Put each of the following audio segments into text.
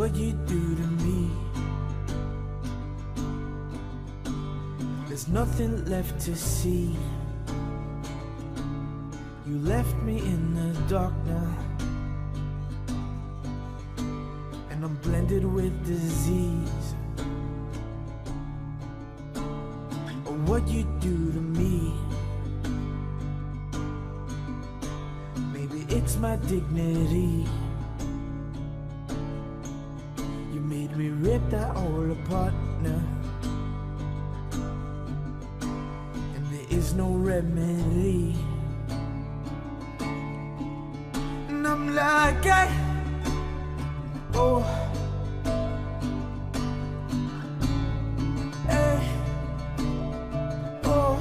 what you do to me. There's nothing left to see. You left me in the dark now, and I'm blended with disease. Oh, what you do to me. Maybe it's my dignity. You made me rip that all apart now, and there is no remedy. And I'm like, oh, hey, oh,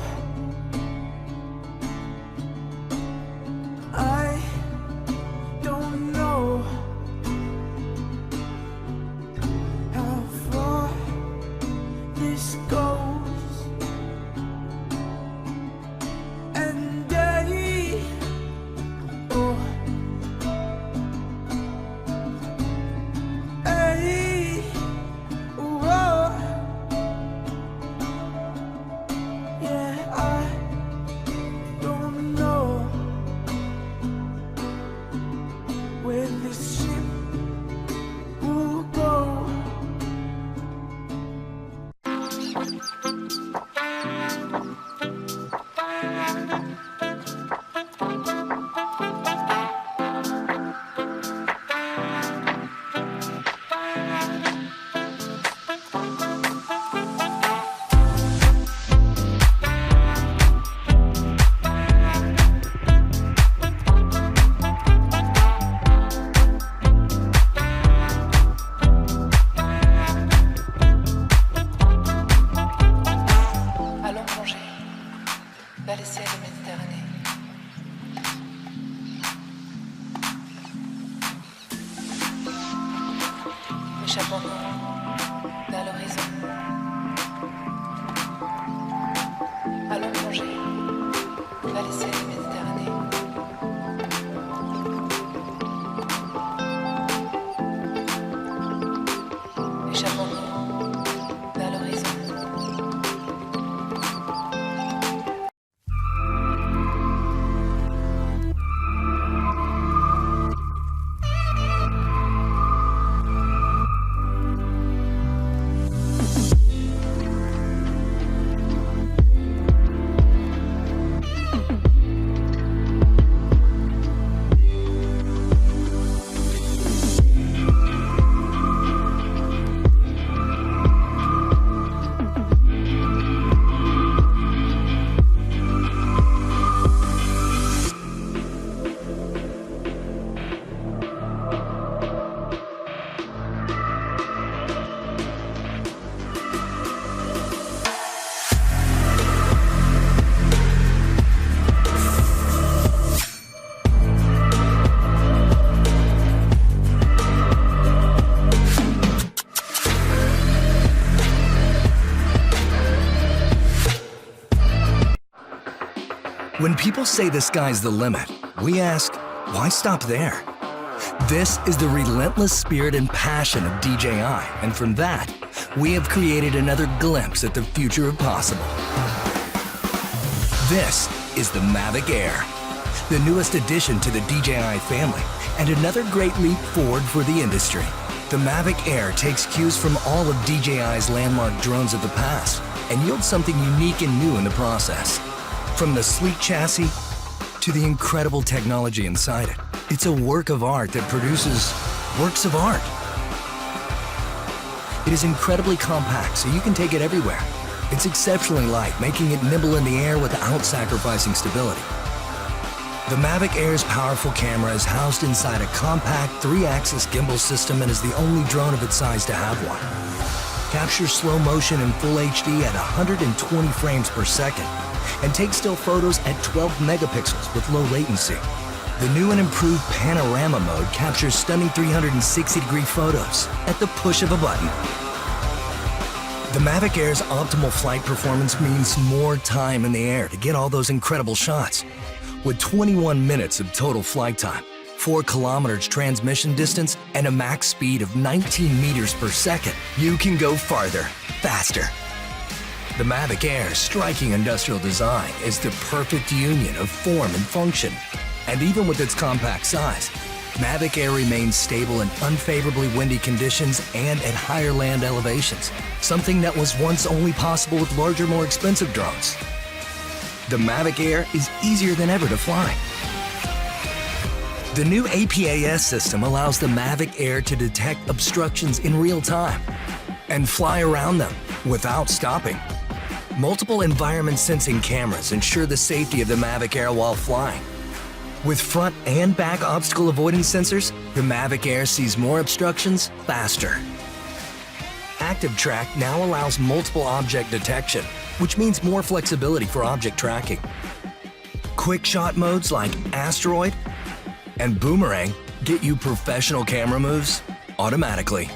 I don't know how far this goes, and oh, hey, whoa, yeah, I don't know where this ship will go. Allons plonger vers les ciels de Méditerranée. Échappons-nous vers l'horizon. Allons plonger vers les ciels de Méditerranée. Échappons-nous vers l'horizon. When people say the sky's the limit, we ask, why stop there? This is the relentless spirit and passion of DJI, and from that, we have created another glimpse at the future of possible. This is the Mavic Air, the newest addition to the DJI family, and another great leap forward for the industry. The Mavic Air takes cues from all of DJI's landmark drones of the past and yields something unique and new in the process. From the sleek chassis to the incredible technology inside it, it's a work of art that produces works of art. It is incredibly compact, so you can take it everywhere. It's exceptionally light, making it nimble in the air without sacrificing stability. The Mavic Air's powerful camera is housed inside a compact 3-axis gimbal system and is the only drone of its size to have one. Captures slow motion in full HD at 120 frames per second and takes still photos at 12 megapixels with low latency. The new and improved panorama mode captures stunning 360-degree photos at the push of a button. The Mavic Air's optimal flight performance means more time in the air to get all those incredible shots. With 21 minutes of total flight time, 4 kilometers transmission distance, and a max speed of 19 meters per second, you can go farther, faster. The Mavic Air's striking industrial design is the perfect union of form and function. And even with its compact size, Mavic Air remains stable in unfavorably windy conditions and at higher land elevations, something that was once only possible with larger, more expensive drones. The Mavic Air is easier than ever to fly. The new APAS system allows the Mavic Air to detect obstructions in real time and fly around them without stopping. Multiple environment sensing cameras ensure the safety of the Mavic Air while flying. With front and back obstacle avoidance sensors, the Mavic Air sees more obstructions faster. Active Track now allows multiple object detection, which means more flexibility for object tracking. Quick shot modes like Asteroid and Boomerang get you professional camera moves automatically.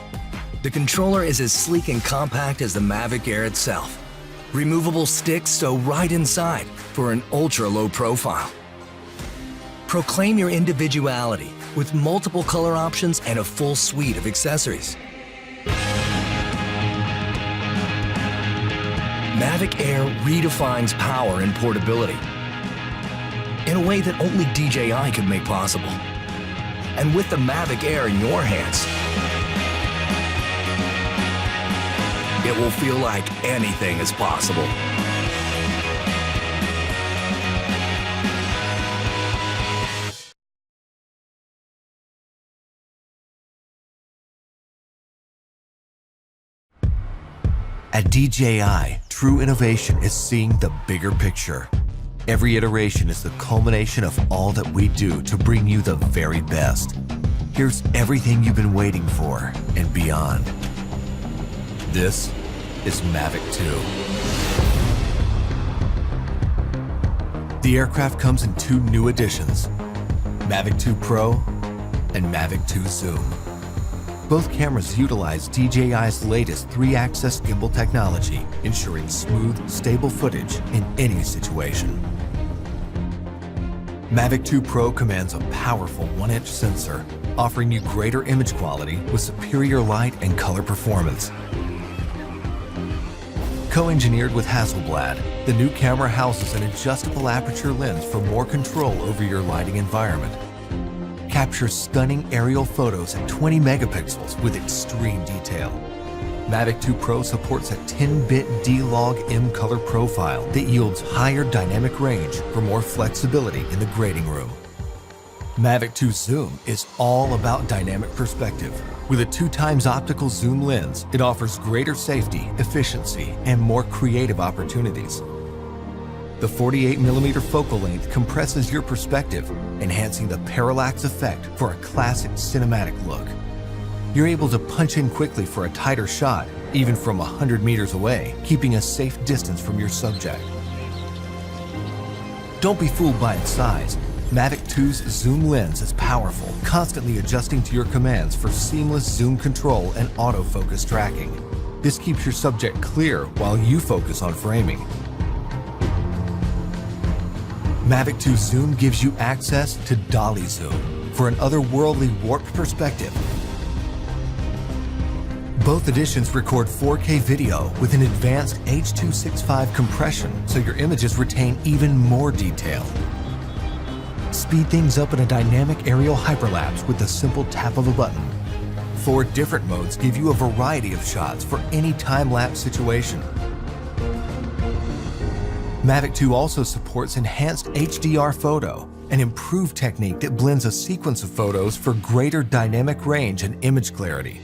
The controller is as sleek and compact as the Mavic Air itself. Removable sticks sew right inside for an ultra-low profile. Proclaim your individuality with multiple color options and a full suite of accessories. Mavic Air redefines power and portability in a way that only DJI could make possible. And with the Mavic Air in your hands, it will feel like anything is possible. At DJI, true innovation is seeing the bigger picture. Every iteration is the culmination of all that we do to bring you the very best. Here's everything you've been waiting for and beyond. This is Mavic 2. The aircraft comes in 2 new editions, Mavic 2 Pro and Mavic 2 Zoom. Both cameras utilize DJI's latest 3-axis gimbal technology, ensuring smooth, stable footage in any situation. Mavic 2 Pro commands a powerful 1-inch sensor, offering you greater image quality with superior light and color performance. Co-engineered with Hasselblad, the new camera houses an adjustable aperture lens for more control over your lighting environment. Captures stunning aerial photos at 20 megapixels with extreme detail. Mavic 2 Pro supports a 10-bit D-Log M color profile that yields higher dynamic range for more flexibility in the grading room. Mavic 2 Zoom is all about dynamic perspective. With a 2x optical zoom lens, it offers greater safety, efficiency, and more creative opportunities. The 48mm focal length compresses your perspective, enhancing the parallax effect for a classic cinematic look. You're able to punch in quickly for a tighter shot, even from 100 meters away, keeping a safe distance from your subject. Don't be fooled by its size. Mavic 2's zoom lens is powerful, constantly adjusting to your commands for seamless zoom control and autofocus tracking. This keeps your subject clear while you focus on framing. Mavic 2 Zoom gives you access to dolly zoom for an otherworldly warped perspective. Both editions record 4K video with an advanced H.265 compression, so your images retain even more detail. Speed things up in a dynamic aerial hyperlapse with the simple tap of a button. 4 different modes give you a variety of shots for any time-lapse situation. Mavic 2 also supports enhanced HDR photo, an improved technique that blends a sequence of photos for greater dynamic range and image clarity.